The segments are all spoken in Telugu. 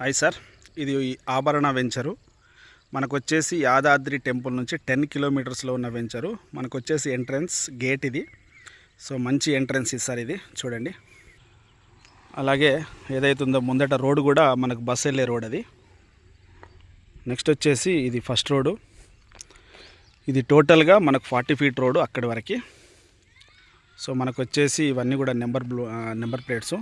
హాయ్ సార్, ఇది ఆభరణ వెంచరు. మనకు వచ్చేసి యాదాద్రి టెంపుల్ నుంచి 10 కిలోమీటర్స్లో ఉన్న వెంచరు. మనకు వచ్చేసి ఎంట్రన్స్ గేట్ ఇది. సో మంచి ఎంట్రన్స్ ఇది సార్, ఇది చూడండి. అలాగే ఏదైతే ఉందో ముందట రోడ్ కూడా మనకు బస్ వెళ్ళే రోడ్ అది. నెక్స్ట్ వచ్చేసి ఇది ఫస్ట్ రోడ్డు. ఇది టోటల్గా మనకు 40 ఫీట్ రోడ్డు అక్కడి వరకు. సో మనకు వచ్చేసి ఇవన్నీ కూడా నెంబర్ ప్లేట్స్.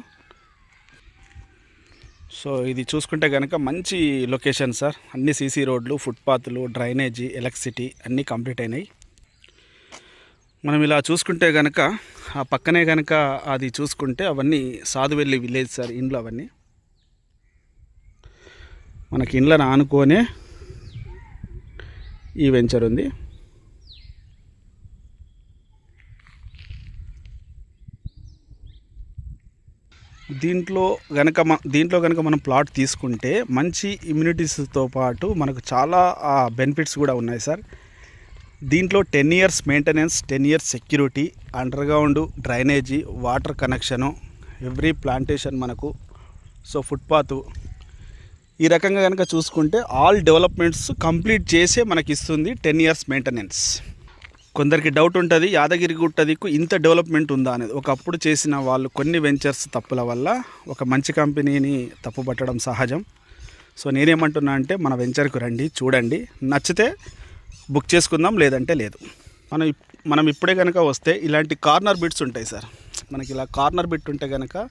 సో ఇది చూసుకుంటే కనుక మంచి లొకేషన్ సార్. అన్ని సీసీ రోడ్లు, ఫుట్పాత్లు, డ్రైనేజీ, ఎలక్ట్రిసిటీ అన్నీ కంప్లీట్ అయినాయి. మనం ఇలా చూసుకుంటే కనుక ఆ పక్కనే కనుక అది చూసుకుంటే అవన్నీ సాధువెల్లి విలేజ్ సార్. ఇండ్లు అవన్నీ మనకి ఇండ్లను ఆనుకోనే ఈ వెంచర్ ఉంది. దీంట్లో కనుక మనం ప్లాట్ తీసుకుంటే మంచి ఇమ్యూనిటీస్తో పాటు మనకు చాలా బెనిఫిట్స్ కూడా ఉన్నాయి సార్. దీంట్లో 10 years maintenance, 10 years security, underground drainage, water connection, every plantation మనకు. సో ఫుట్పాత్, ఈ రకంగా కనుక చూసుకుంటే ఆల్ డెవలప్మెంట్స్ కంప్లీట్ చేసే మనకి ఇస్తుంది 10 ఇయర్స్ మెయింటెనెన్స్. కొందరికి డౌట్ ఉంటుంది, యాదగిరిగుట్ట దిక్కు ఇంత డెవలప్మెంట్ ఉందా అనేది. ఒకప్పుడు చేసిన వాళ్ళు కొన్ని వెంచర్స్ తప్పుల వల్ల ఒక మంచి కంపెనీని తప్పుపట్టడం సహజం. సో నేనేమంటున్నా అంటే మన వెంచర్కు రండి, చూడండి, నచ్చితే బుక్ చేసుకుందాం, లేదంటే లేదు. మనం ఇప్పుడే కనుక వస్తే ఇలాంటి కార్నర్ బిట్స్ ఉంటాయి సార్. మనకి ఇలా కార్నర్ బిట్ ఉంటే కనుక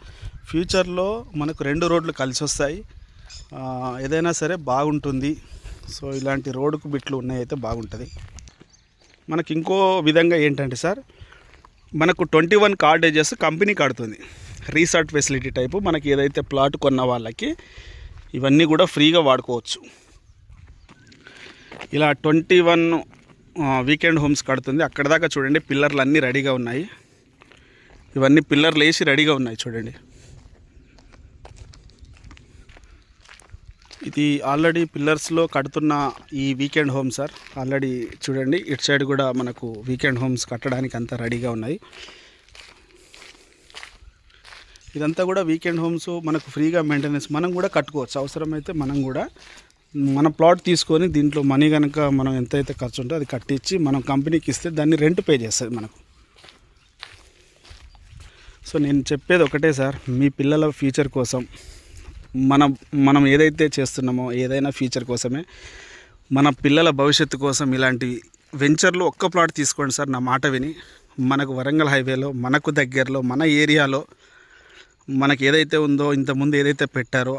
ఫ్యూచర్లో మనకు 2 రోడ్లు కలిసి వస్తాయి, ఏదైనా సరే బాగుంటుంది. సో ఇలాంటి రోడ్డుకు బిట్లు ఉన్నాయైతే బాగుంటుంది. మనకి ఇంకో విధంగా ఏంటంటే సార్, మనకు 21 కార్డేజెస్ కంపెనీ కడుతుంది. Resort facility type. మనకి ఏదైతే ప్లాట్ కొన్న వాళ్ళకి ఇవన్నీ కూడా ఫ్రీగా వాడుకోవచ్చు. ఇలా 21 వీకెండ్ హోమ్స్ కడుతుంది. అక్కడ దాకా చూడండి, పిల్లర్లు అన్నీ రెడీగా ఉన్నాయి. ఇవన్నీ పిల్లర్లు వేసి రెడీగా ఉన్నాయి చూడండి. ఇది ఆల్రెడీ పిల్లర్స్లో కడుతున్న ఈ వీకెండ్ హోమ్ సార్. ఆల్రెడీ చూడండి, ఇటు సైడ్ కూడా మనకు వీకెండ్ హోమ్స్ కట్టడానికి అంతా రెడీగా ఉన్నాయి. ఇదంతా కూడా వీకెండ్ హోమ్స్ మనకు ఫ్రీగా మెయింటెనెన్స్ మనం కూడా కట్టుకోవచ్చు. అవసరమైతే మనం కూడా మన ప్లాట్ తీసుకొని దీంట్లో మనీ కనుక మనం ఎంతైతే ఖర్చు ఉంటుందో అది కట్టించి మనం కంపెనీకి ఇస్తే దాన్ని రెంట్ పే చేస్తుంది మనకు. సో నేను చెప్పేది ఒకటే సార్, మీ పిల్లల ఫ్యూచర్ కోసం మనం ఏదైతే చేస్తున్నామో ఏదైనా ఫ్యూచర్ కోసమే, మన పిల్లల భవిష్యత్తు కోసం ఇలాంటి వెంచర్లు ఒక్క ప్లాట్ తీసుకోండి సార్. నా మాట విని మనకు వరంగల్ హైవేలో, మనకు దగ్గరలో, మన ఏరియాలో మనకి ఏదైతే ఉందో, ఇంతకుముందు ఏదైతే పెట్టారో